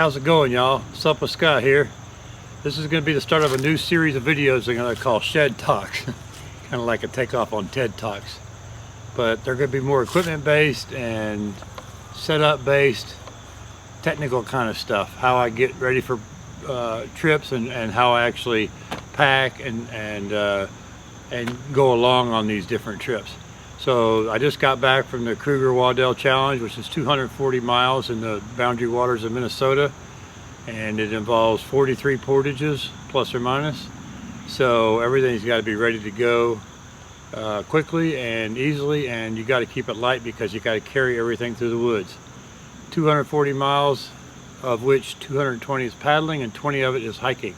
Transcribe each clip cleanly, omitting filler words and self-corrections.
How's it going, y'all? SUP with Scott here. This is going to be the start of a new series of videos I'm going to call Shed Talks. Kind of like a takeoff on TED Talks. But they're going to be more equipment based and setup based, technical kind of stuff. How I get ready for trips and how I actually pack and go along on these different trips. So I just got back from the Kruger-Waddell Challenge, which is 240 miles in the boundary waters of Minnesota, and it involves 43 portages plus or minus. So everything's got to be ready to go quickly and easily, and you got to keep it light because you got to carry everything through the woods. 240 miles, of which 220 is paddling and 20 of it is hiking.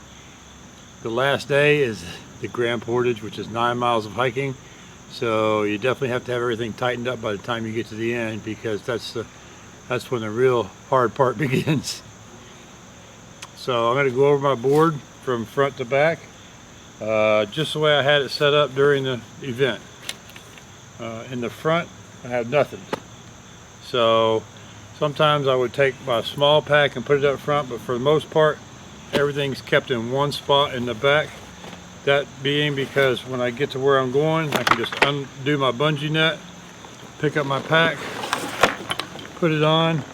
The last day is the Grand Portage, which is 9 miles of hiking. So you definitely have to have everything tightened up by the time you get to the end, because that's when the real hard part begins. So I'm going to go over my board from front to back, just the way I had it set up during the event. In the front, I have nothing. So sometimes I would take my small pack and put it up front, but for the most part, everything's kept in one spot in the back. That being because when I get to where I'm going, I can just undo my bungee net, pick up my pack, put it on,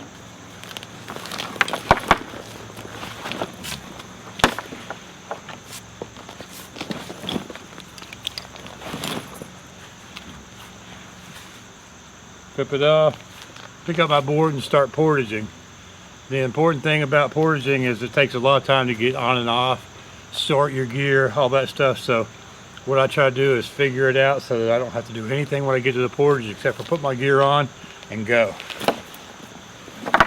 flip it off, pick up my board and start portaging. The important thing about portaging is it takes a lot of time to get on and off, sort your gear, all that stuff. So what I try to do is figure it out so that I don't have to do anything when I get to the portage except for put my gear on and go.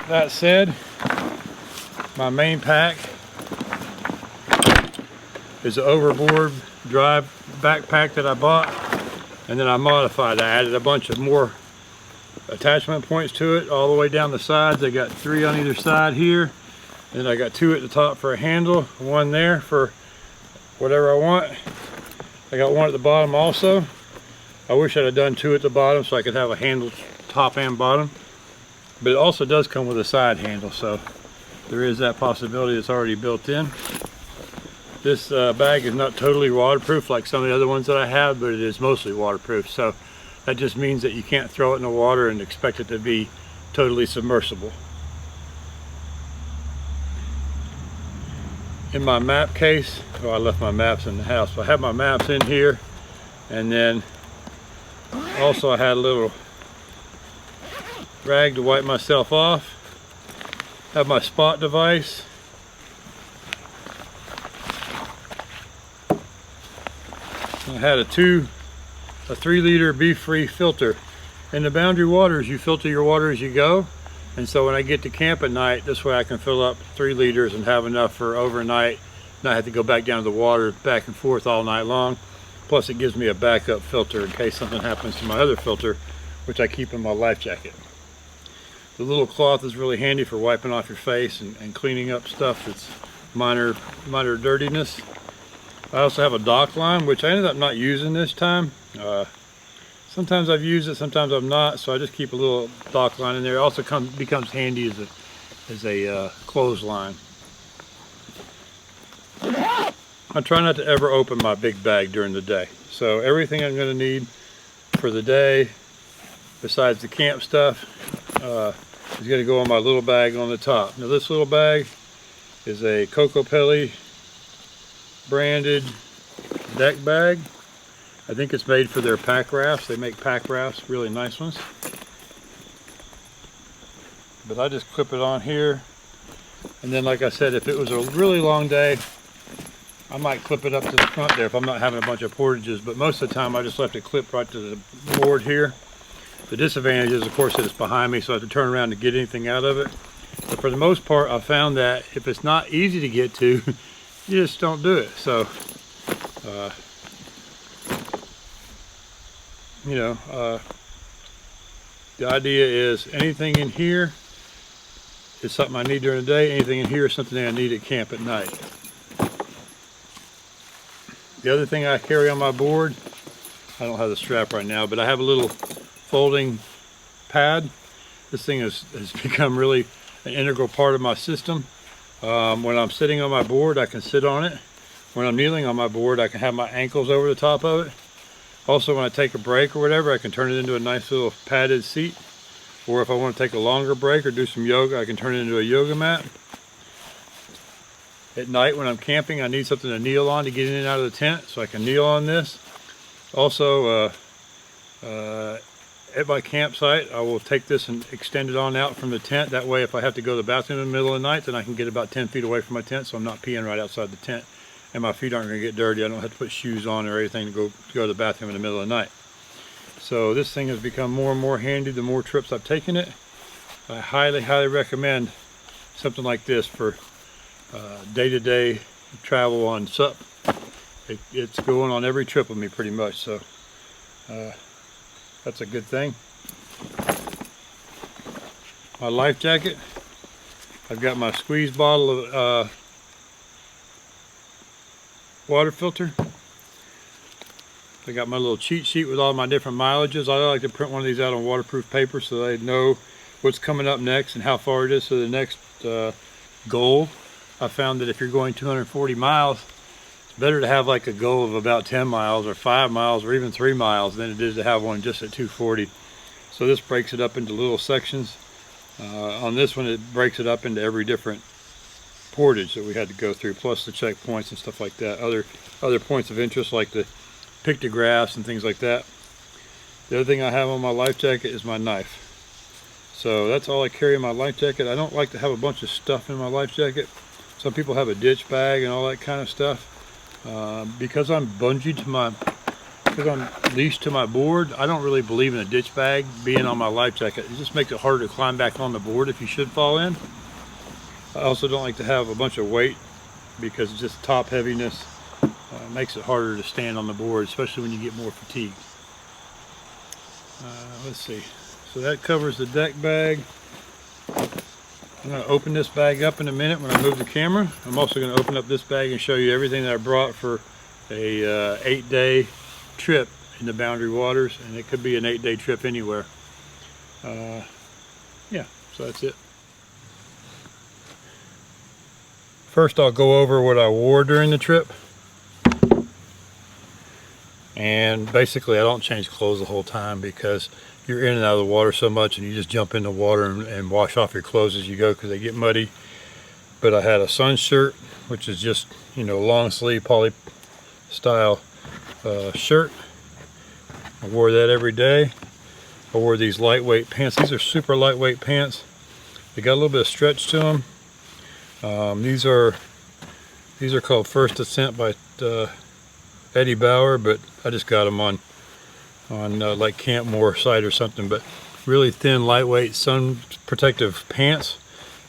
That said, my main pack is an overboard drive backpack that I bought, and then I modified. I added a bunch of more attachment points to it all the way down the sides. I got 3 on either side here. And I got 2 at the top for a handle, 1 there for whatever I want. I got 1 at the bottom also. I wish I'd have done 2 at the bottom so I could have a handle top and bottom. But it also does come with a side handle, so there is that possibility. It's already built in. This bag is not totally waterproof like some of the other ones that I have, but it is mostly waterproof. So that just means that you can't throw it in the water and expect it to be totally submersible. In my map case, oh, I left my maps in the house, so I have my maps in here, and then also I had a little rag to wipe myself off. Have my spot device. I had a 3-liter beef-free filter. In the boundary waters, you filter your water as you go. And so when I get to camp at night, this way I can fill up 3 liters and have enough for overnight, not have to go back down to the water back and forth all night long. Plus it gives me a backup filter in case something happens to my other filter, which I keep in my life jacket. The little cloth is really handy for wiping off your face and cleaning up stuff that's minor dirtiness. I also have a dock line, which I ended up not using this time. Sometimes I've used it, sometimes I've not, so I just keep a little dock line in there. It also becomes handy as a clothesline. I try not to ever open my big bag during the day. So everything I'm going to need for the day, besides the camp stuff, is going to go in my little bag on the top. Now this little bag is a Coco Pelli branded deck bag. I think it's made for their pack rafts. They make pack rafts, really nice ones. But I just clip it on here. And then like I said, if it was a really long day, I might clip it up to the front there if I'm not having a bunch of portages. But most of the time I just left it clipped right to the board here. The disadvantage is, of course, that it's behind me, so I have to turn around to get anything out of it. But for the most part, I found that if it's not easy to get to, you just don't do it. So, the idea is anything in here is something I need during the day. Anything in here is something I need at camp at night. The other thing I carry on my board, I don't have the strap right now, but I have a little folding pad. This thing has become really an integral part of my system. When I'm sitting on my board, I can sit on it. When I'm kneeling on my board, I can have my ankles over the top of it. Also, when I take a break or whatever, I can turn it into a nice little padded seat. Or if I want to take a longer break or do some yoga, I can turn it into a yoga mat. At night when I'm camping, I need something to kneel on to get in and out of the tent, so I can kneel on this. Also, at my campsite, I will take this and extend it on out from the tent. That way, if I have to go to the bathroom in the middle of the night, then I can get about 10 feet away from my tent, so I'm not peeing right outside the tent. And my feet aren't going to get dirty. I don't have to put shoes on or anything to go to the bathroom in the middle of the night. So this thing has become more and more handy the more trips I've taken it. I highly, highly recommend something like this for day-to-day travel on SUP. It's going on every trip with me pretty much, so that's a good thing. My life jacket, I've got my squeeze bottle of water filter. I got my little cheat sheet with all my different mileages. I like to print one of these out on waterproof paper so they know what's coming up next and how far it is to the next goal. I found that if you're going 240 miles, it's better to have like a goal of about 10 miles or 5 miles or even 3 miles than it is to have one just at 240. So this breaks it up into little sections. On this one, it breaks it up into every different portage that we had to go through, plus the checkpoints and stuff like that. Other points of interest like the pictographs and things like that. The other thing I have on my life jacket is my knife. So that's all I carry in my life jacket. I don't like to have a bunch of stuff in my life jacket. Some people have a ditch bag and all that kind of stuff. Because I'm bungeed to because I'm leashed to my board, I don't really believe in a ditch bag being on my life jacket. It just makes it harder to climb back on the board if you should fall in. I also don't like to have a bunch of weight because it's just top heaviness. Makes it harder to stand on the board, especially when you get more fatigued. Let's see. So that covers the deck bag. I'm going to open this bag up in a minute when I move the camera. I'm also going to open up this bag and show you everything that I brought for a 8-day trip in the Boundary Waters, and it could be an 8-day trip anywhere. Yeah, so that's it. First I'll go over what I wore during the trip. And basically I don't change clothes the whole time because you're in and out of the water so much and you just jump in the water and wash off your clothes as you go because they get muddy. But I had a sun shirt, which is just, you know, long sleeve poly style shirt. I wore that every day. I wore these lightweight pants. These are super lightweight pants. They got a little bit of stretch to them. These are called First Ascent by Eddie Bauer, but I just got them on like Campmore site or something. But really thin, lightweight, sun protective pants.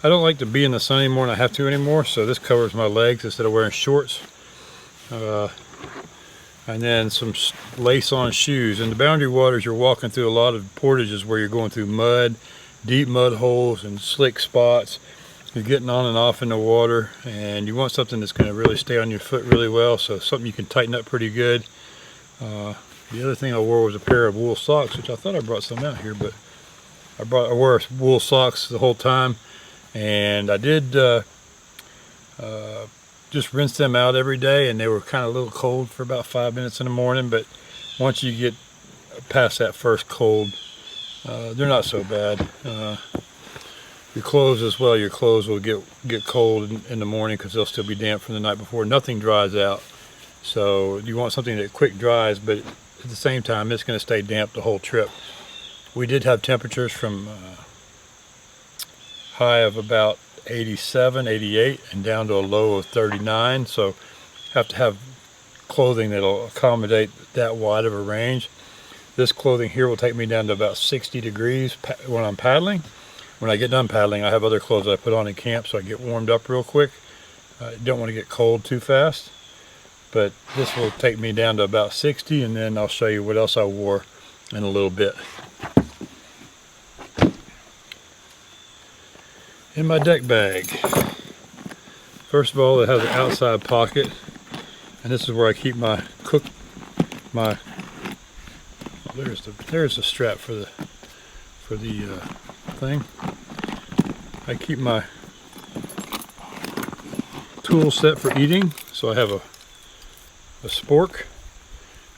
I don't like to be in the sun anymore, and I have to anymore, so this covers my legs instead of wearing shorts. And then some lace-on shoes. In the Boundary Waters, you're walking through a lot of portages where you're going through mud, deep mud holes, and slick spots. You're getting on and off in the water, and you want something that's going to really stay on your foot really well, so something you can tighten up pretty good. The other thing I wore was a pair of wool socks, which I thought I brought some out here, but I wore wool socks the whole time, and I did just rinse them out every day, and they were kind of a little cold for about 5 minutes in the morning, but once you get past that first cold, they're not so bad. Your clothes as well, your clothes will get cold in the morning because they'll still be damp from the night before. Nothing dries out, so you want something that quick dries, but at the same time it's going to stay damp the whole trip. We did have temperatures from high of about 87, 88 and down to a low of 39, so have to have clothing that'll accommodate that wide of a range. This clothing here will take me down to about 60 degrees when I'm paddling. When I get done paddling, I have other clothes that I put on in camp so I get warmed up real quick. I don't want to get cold too fast, but this will take me down to about 60, and then I'll show you what else I wore in a little bit. In my deck bag, first of all, it has an outside pocket, and this is where I keep my there's the strap for the thing. I keep my tool set for eating. So I have a spork,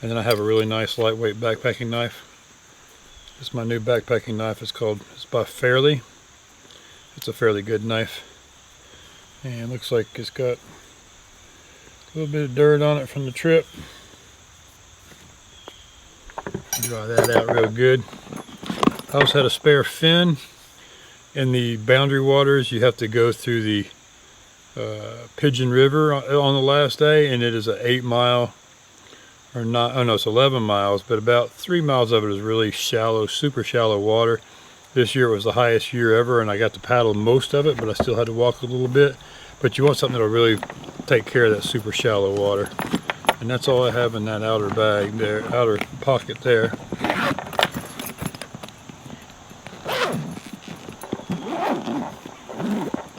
and then I have a really nice lightweight backpacking knife. This is my new backpacking knife. It's by Fairly. It's a fairly good knife. And looks like it's got a little bit of dirt on it from the trip. Dry that out real good. I also had a spare fin. In the boundary waters, you have to go through the Pigeon River on the last day, and it is an 8 mile, or not, oh no, it's 11 miles, but about 3 miles of it is really shallow, super shallow water. This year it was the highest year ever, and I got to paddle most of it, but I still had to walk a little bit. But you want something that'll really take care of that super shallow water. And that's all I have in that outer bag there, outer pocket there.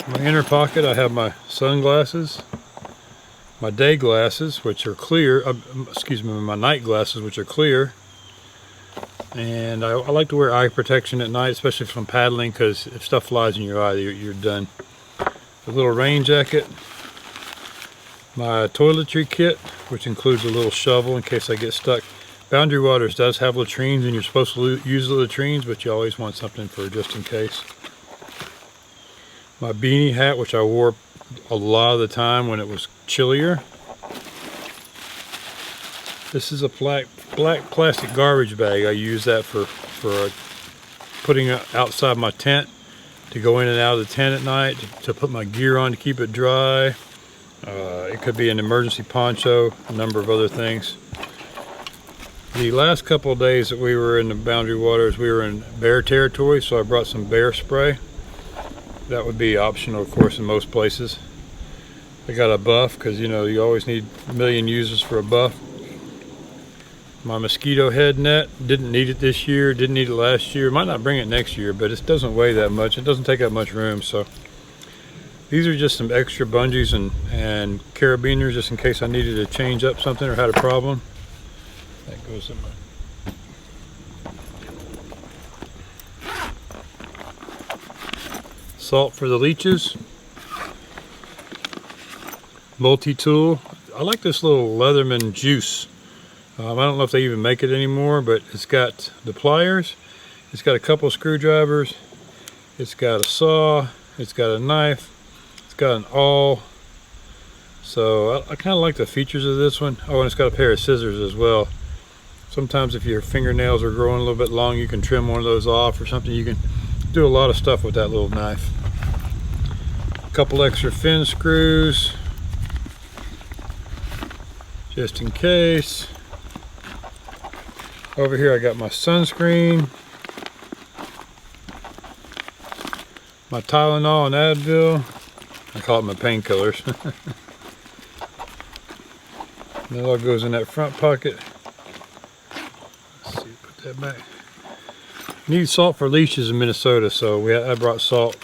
In my inner pocket I have my sunglasses, my day glasses, which are clear, excuse me, my night glasses, which are clear. And I like to wear eye protection at night, especially if I'm paddling, because if stuff flies in your eye, you're done. A little rain jacket, my toiletry kit, which includes a little shovel in case I get stuck. Boundary Waters does have latrines, and you're supposed to use the latrines, but you always want something for just in case. My beanie hat, which I wore a lot of the time when it was chillier. This is a black plastic garbage bag. I use that for putting it outside my tent, to go in and out of the tent at night, to put my gear on to keep it dry. It could be an emergency poncho, a number of other things. The last couple of days that we were in the Boundary Waters, we were in bear territory, so I brought some bear spray. That would be optional, of course, in most places. I got a buff, because you know you always need a million uses for a buff. My mosquito head net, didn't need it this year, didn't need it last year. Might not bring it next year, but it doesn't weigh that much. It doesn't take up much room, so. These are just some extra bungees and carabiners, just in case I needed to change up something or had a problem. That goes in my... Salt for the leeches. Multi-tool. I like this little Leatherman juice. I don't know if they even make it anymore, but it's got the pliers, it's got a couple of screwdrivers, it's got a saw, it's got a knife, it's got an awl. So I kind of like the features of this one. Oh, and it's got a pair of scissors as well. Sometimes if your fingernails are growing a little bit long, you can trim one of those off or something. You can do a lot of stuff with that little knife. A couple extra fin screws, just in case. Over here I got my sunscreen, my Tylenol and Advil. I call it my painkillers. That all goes in that front pocket. Let's see, put that back. Need salt for leeches in Minnesota, so I brought salt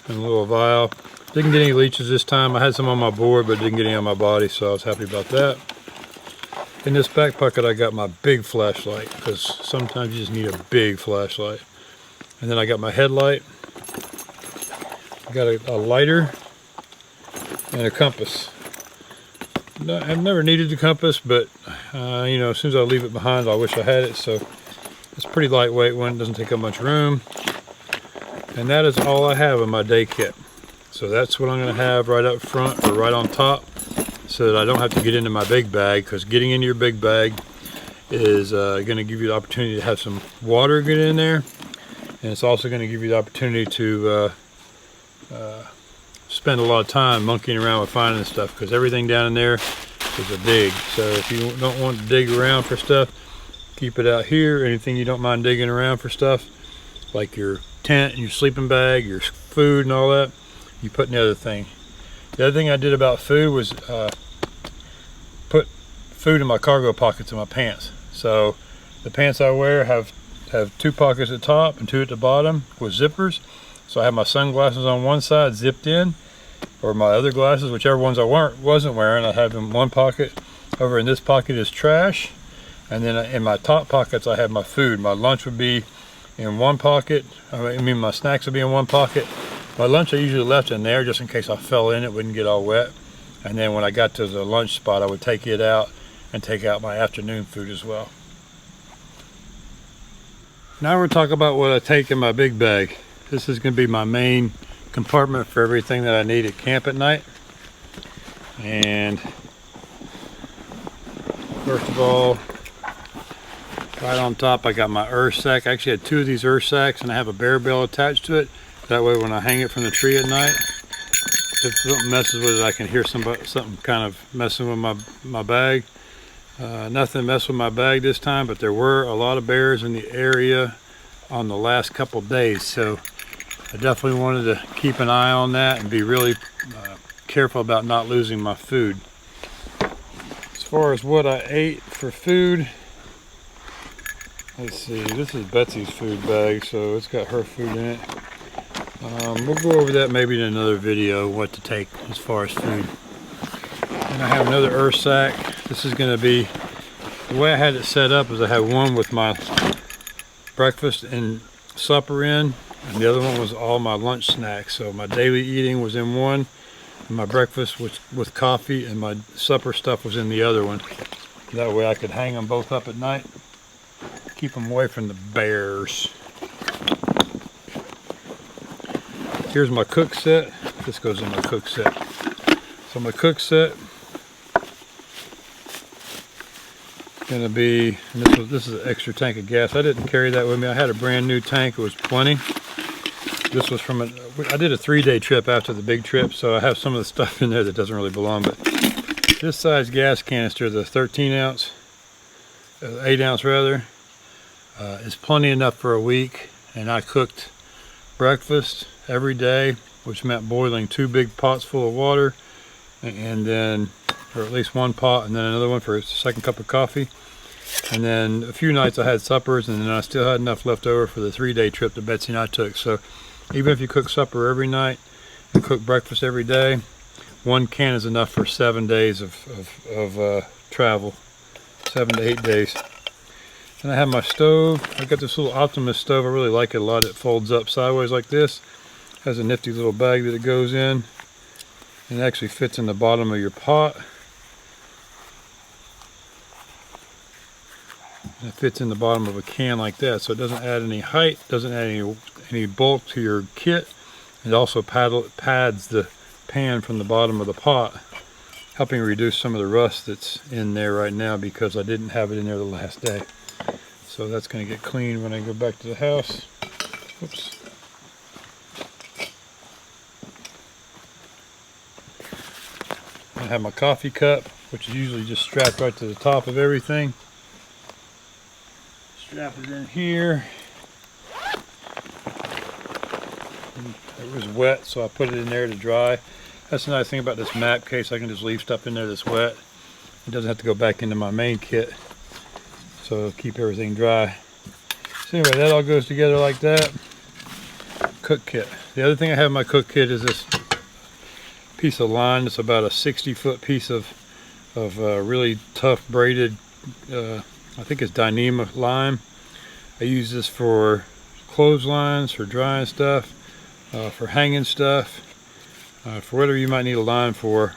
in a little vial. Didn't get any leeches this time. I had some on my board, but didn't get any on my body, so I was happy about that. In this back pocket I got my big flashlight, because sometimes you just need a big flashlight. And then I got my headlight. I got a lighter and a compass. No, I've never needed the compass, but you know, as soon as I leave it behind I wish I had it. So it's a pretty lightweight one, doesn't take up much room. And that is all I have in my day kit. So that's what I'm going to have right up front or right on top, so that I don't have to get into my big bag, because getting into your big bag is going to give you the opportunity to have some water get in there, and it's also going to give you the opportunity to spend a lot of time monkeying around with finding stuff, because everything down in there is a dig. So if you don't want to dig around for stuff, keep it out here. Anything you don't mind digging around for stuff, like your tent and your sleeping bag, your food and all that, you put in the other thing. The other thing I did about food was put food in my cargo pockets in my pants. So the pants I wear have 2 pockets at the top and 2 at the bottom with zippers. So I have my sunglasses on one side zipped in, or my other glasses, whichever ones I wasn't wearing, I have in one pocket. Over in this pocket is trash, and then in my top pockets I have my food. My lunch would be in one pocket. I mean my snacks would be in one pocket. My lunch I usually left in there just in case I fell in, it wouldn't get all wet. And then when I got to the lunch spot, I would take it out and take out my afternoon food as well. Now we're talking about what I take in my big bag. This is going to be my main compartment for everything that I need at camp at night. And first of all, right on top I got my earth sack. I actually had 2 of these earth sacks, and I have a bear bell attached to it. That way when I hang it from the tree at night, if something messes with it, I can hear something kind of messing with my bag. Nothing messed with my bag this time, but there were a lot of bears in the area on the last couple days, so I definitely wanted to keep an eye on that and be really careful about not losing my food. As far as what I ate for food, let's see, this is Betsy's food bag, so it's got her food in it. We'll go over that maybe in another video, what to take as far as food. And I have another earth sack. This is going to be, the way I had it set up is I had one with my breakfast and supper in, and the other one was all my lunch snacks. So my daily eating was in one, and my breakfast with coffee, and my supper stuff was in the other one. That way I could hang them both up at night, keep them away from the bears. Here's my cook set. This goes in my cook set. So my cook set is going to be, and this is an extra tank of gas. I didn't carry that with me. I had a brand new tank. It was plenty. This was from I did a 3-day trip after the big trip, so I have some of the stuff in there that doesn't really belong. But this size gas canister, the 13 ounce, 8 ounce rather, is plenty enough for a week. And I cooked breakfast every day, which meant boiling 2 big pots full of water, and then, or at least 1 pot, and then another one for a second cup of coffee. And then a few nights I had suppers, and then I still had enough left over for the 3-day trip that Betsy and I took. So even if you cook supper every night and cook breakfast every day, 1 can is enough for 7 days of travel, 7 to 8 days. And I have my stove. I got this little Optimus stove. I really like it a lot. It folds up sideways like this. Has a nifty little bag that it goes in. And it actually fits in the bottom of your pot. And it fits in the bottom of a can like that. So it doesn't add any height, doesn't add any bulk to your kit. It also pads the pan from the bottom of the pot, helping reduce some of the rust that's in there right now because I didn't have it in there the last day. So that's going to get cleaned when I go back to the house. Oops. I have my coffee cup, which is usually just strapped right to the top of everything. Strap it in here. It was wet, so I put it in there to dry. That's the nice thing about this map case. I can just leave stuff in there that's wet. It doesn't have to go back into my main kit. So it'll keep everything dry. So anyway, that all goes together like that. Cook kit. The other thing I have in my cook kit is this piece of line. It's about a 60-foot piece of really tough braided, I think it's Dyneema line. I use this for clotheslines, for drying stuff, for hanging stuff, for whatever you might need a line for.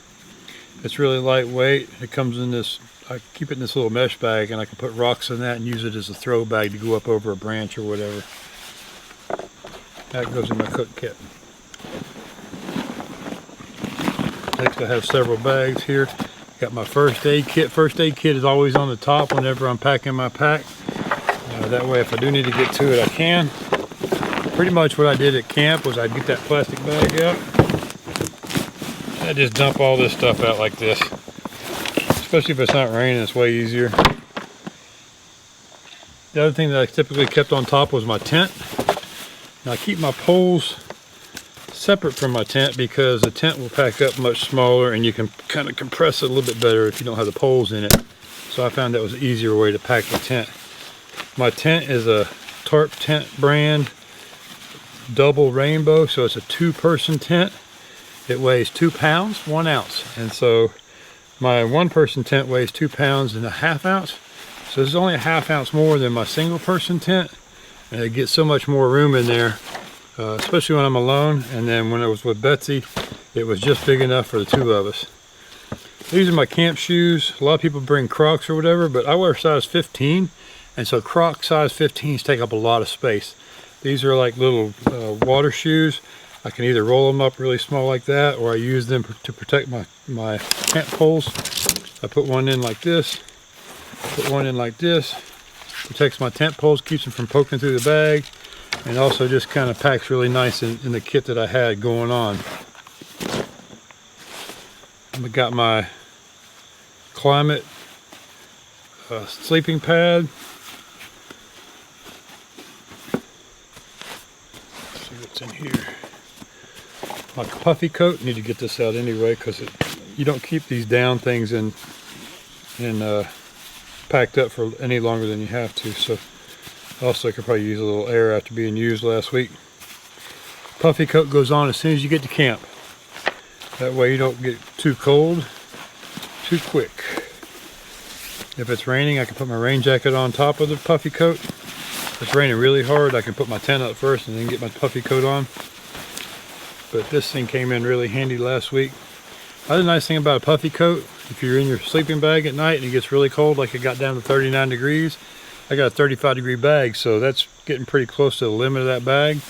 It's really lightweight. It comes in this, I keep it in this little mesh bag, and I can put rocks in that and use it as a throw bag to go up over a branch or whatever. That goes in my cook kit. Next I have several bags here. Got my first aid kit. First aid kit is always on the top whenever I'm packing my pack. That way if I do need to get to it, I can. Pretty much what I did at camp was I'd get that plastic bag out. I just dump all this stuff out like this. Especially if it's not raining, it's way easier. The other thing that I typically kept on top was my tent. Now I keep my poles separate from my tent because the tent will pack up much smaller and you can kind of compress it a little bit better if you don't have the poles in it. So I found that was an easier way to pack the tent. My tent is a Tarp Tent brand double rainbow, so it's a 2-person tent. It weighs 2 pounds, 1 ounce. And so my 1-person tent weighs 2 pounds and a half ounce. So this is only a ½ ounce more than my single-person tent. And it gets so much more room in there, especially when I'm alone. And then when I was with Betsy, it was just big enough for the 2 of us. These are my camp shoes. A lot of people bring Crocs or whatever, but I wear size 15, and so Croc size 15s take up a lot of space. These are like little water shoes. I can either roll them up really small like that, or I use them to protect my tent poles. I put one in like this, put one in like this. Protects my tent poles, keeps them from poking through the bag, and also just kind of packs really nice in the kit that I had going on. I've got my Climate sleeping pad. Let's see what's in here. My puffy coat. Need to get this out anyway because you don't keep these down things in packed up for any longer than you have to. So also I could probably use a little air after being used last week. Puffy coat goes on as soon as you get to camp. That way you don't get too cold too quick. If it's raining, I can put my rain jacket on top of the puffy coat. If it's raining really hard, I can put my tent up first and then get my puffy coat on. But this thing came in really handy last week. Other nice thing about a puffy coat, if you're in your sleeping bag at night and it gets really cold, like it got down to 39 degrees, I got a 35-degree bag, so that's getting pretty close to the limit of that bag.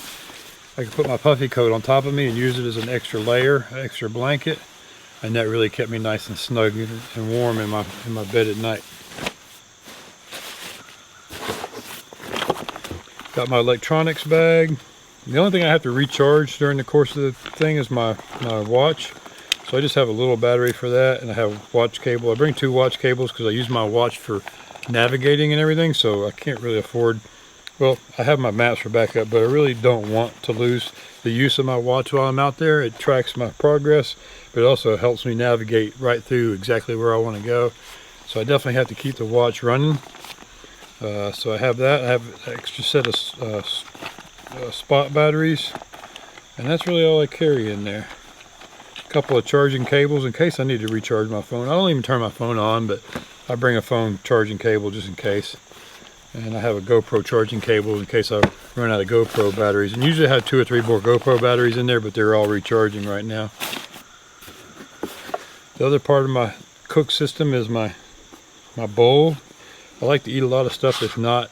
I can put my puffy coat on top of me and use it as an extra layer, an extra blanket, and that really kept me nice and snug and warm in my bed at night. Got my electronics bag. The only thing I have to recharge during the course of the thing is my watch. So I just have a little battery for that, and I have watch cable. I bring 2 watch cables because I use my watch for navigating and everything, so I can't really afford, well, I have my maps for backup, but I really don't want to lose the use of my watch while I'm out there. It tracks my progress, but it also helps me navigate right through exactly where I want to go. So I definitely have to keep the watch running. So I have that. I have an extra set of spot batteries, and that's really all I carry in there. A couple of charging cables in case I need to recharge my phone. I don't even turn my phone on, but I bring a phone charging cable just in case. And I have a GoPro charging cable in case I run out of GoPro batteries. And usually I have 2 or 3 more GoPro batteries in there, but they're all recharging right now. The other part of my cook system is my bowl. I like to eat a lot of stuff that's not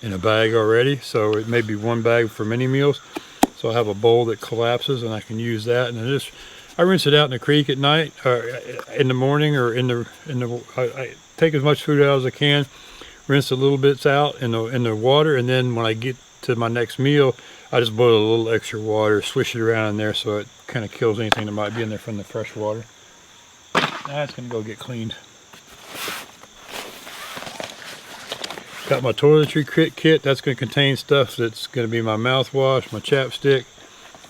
in a bag already, so it may be one bag for many meals. So I have a bowl that collapses, and I can use that. And I rinse it out in the creek at night, or in the morning, or I take as much food out as I can, rinse the little bits out in the water, and then when I get to my next meal, I just boil a little extra water, swish it around in there, so it kind of kills anything that might be in there from the fresh water. Now it's gonna go get cleaned. Got my toiletry kit. That's going to contain stuff that's going to be my mouthwash, my chapstick,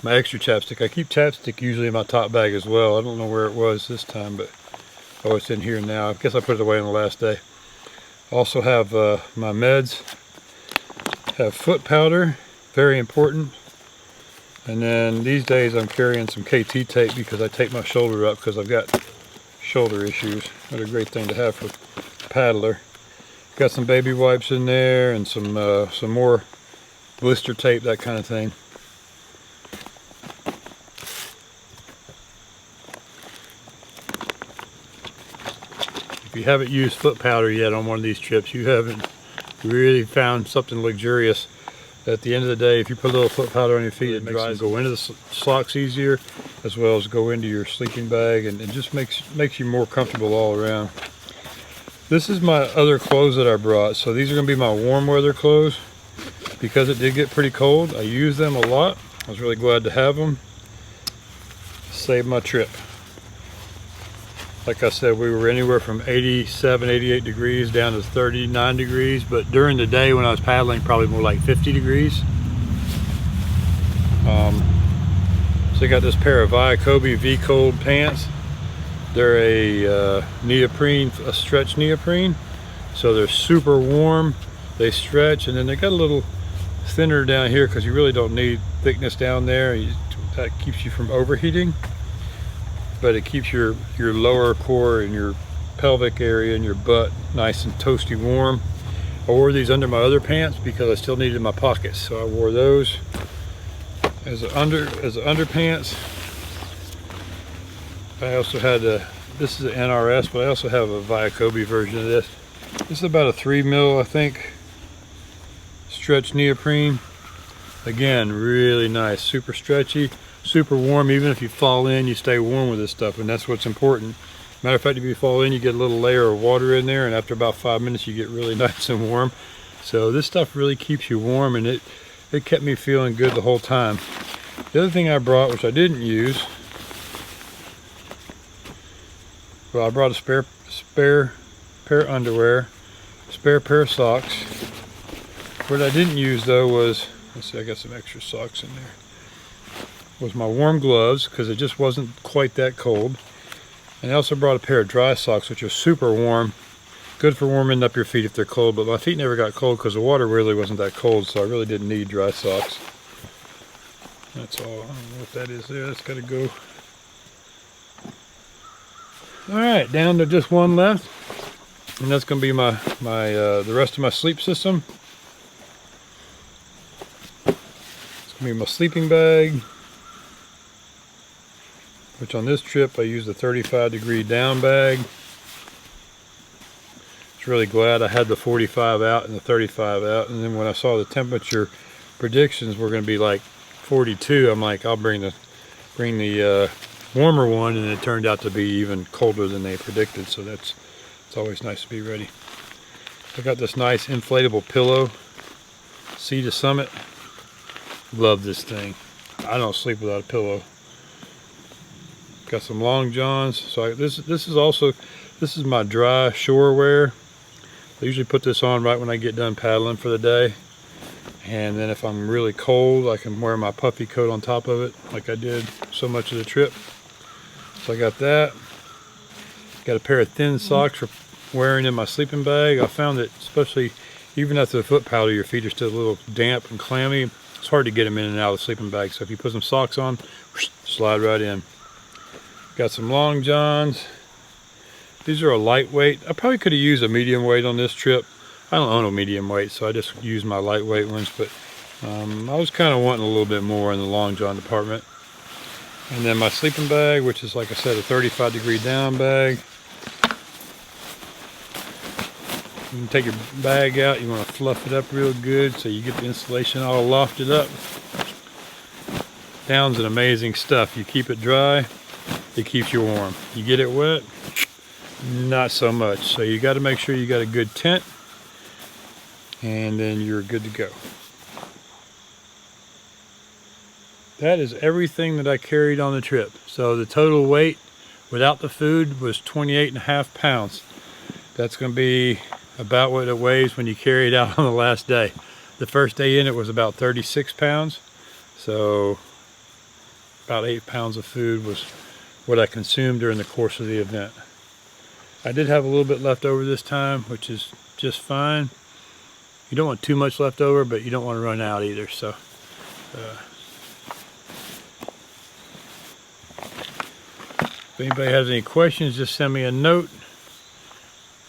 my extra chapstick. I keep chapstick usually in my top bag as well. I don't know where it was this time, but oh, it's in here now. I guess I put it away on the last day. Also have my meds. Have foot powder, very important. And then these days I'm carrying some KT tape because I tape my shoulder up because I've got shoulder issues. What a great thing to have for a paddler. Got some baby wipes in there and some more blister tape, that kind of thing. If you haven't used foot powder yet on one of these trips, you haven't really found something luxurious. At the end of the day, if you put a little foot powder on your feet, it makes them go into the socks easier, as well as go into your sleeping bag, and it just makes you more comfortable all around. This is my other clothes that I brought. So these are going to be my warm weather clothes. Because it did get pretty cold, I used them a lot. I was really glad to have them. Saved my trip. Like I said, we were anywhere from 87, 88 degrees down to 39 degrees. But during the day when I was paddling, probably more like 50 degrees. So I got this pair of Kobe V-Cold pants. They're a neoprene, a stretch neoprene, so they're super warm. They stretch, and then they got a little thinner down here because you really don't need thickness down there. That keeps you from overheating, but it keeps your lower core and your pelvic area and your butt nice and toasty warm. I wore these under my other pants because I still needed my pockets, so I wore those as underpants. I also had this is an NRS, but I also have a Viacobi version of this. This is about a 3 mil, I think, stretch neoprene. Again, really nice, super stretchy, super warm. Even if you fall in, you stay warm with this stuff, and that's what's important. Matter of fact, if you fall in, you get a little layer of water in there, and after about 5 minutes, you get really nice and warm. So this stuff really keeps you warm, and it kept me feeling good the whole time. The other thing I brought, which I didn't use, well, I brought a spare pair of underwear, spare pair of socks. What I didn't use though was, let's see, I got some extra socks in there, was my warm gloves, because it just wasn't quite that cold. And I also brought a pair of dry socks, which are super warm, good for warming up your feet if they're cold, but my feet never got cold because the water really wasn't that cold, so I really didn't need dry socks. That's all. I don't know what that is there. That's got to go. Alright, down to just one left, and that's going to be the rest of my sleep system. It's going to be my sleeping bag, which on this trip I used a 35-degree down bag. It's really glad I had the 45 out and the 35 out, and then when I saw the temperature predictions were going to be like 42, I'm like, I'll bring the warmer one, and it turned out to be even colder than they predicted, so it's always nice to be ready. I got this nice inflatable pillow, Sea to Summit. Love this thing. I don't sleep without a pillow. Got some long johns. So this is my dry shore wear. I usually put this on right when I get done paddling for the day, and then if I'm really cold, I can wear my puffy coat on top of it, like I did so much of the trip. So I got that. Got a pair of thin socks for wearing in my sleeping bag. I found that, especially even after the foot powder, your feet are still a little damp and clammy. It's hard to get them in and out of the sleeping bag. So if you put some socks on, slide right in. Got some long johns. These are a lightweight. I probably could have used a medium weight on this trip. I don't own a medium weight, so I just used my lightweight ones, but I was kind of wanting a little bit more in the long john department. And then my sleeping bag, which is, like I said, a 35-degree down bag. You can take your bag out, you want to fluff it up real good so you get the insulation all lofted up. Down's an amazing stuff. You keep it dry, it keeps you warm. You get it wet, not so much. So you got to make sure you got a good tent, and then you're good to go. That is everything that I carried on the trip. So the total weight without the food was 28.5 pounds. That's going to be about what it weighs when you carry it out on the last day. The first day in, it was about 36 pounds. So about 8 pounds of food was what I consumed during the course of the event. I did have a little bit left over this time, which is just fine. You don't want too much left over, but you don't want to run out either. So if anybody has any questions, just send me a note,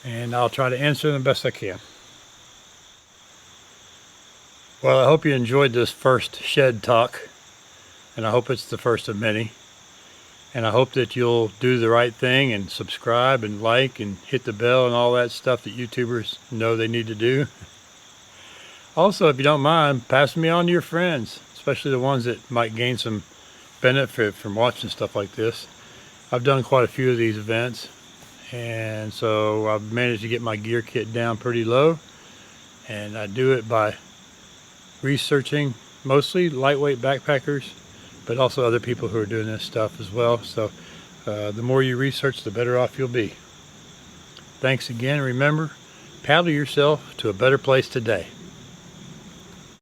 and I'll try to answer them the best I can. Well, I hope you enjoyed this first shed talk, and I hope it's the first of many. And I hope that you'll do the right thing and subscribe and like and hit the bell and all that stuff that YouTubers know they need to do. Also, if you don't mind, pass me on to your friends, especially the ones that might gain some benefit from watching stuff like this. I've done quite a few of these events, and so I've managed to get my gear kit down pretty low, and I do it by researching mostly lightweight backpackers, but also other people who are doing this stuff as well. So the more you research, the better off you'll be. Thanks again. Remember, paddle yourself to a better place today.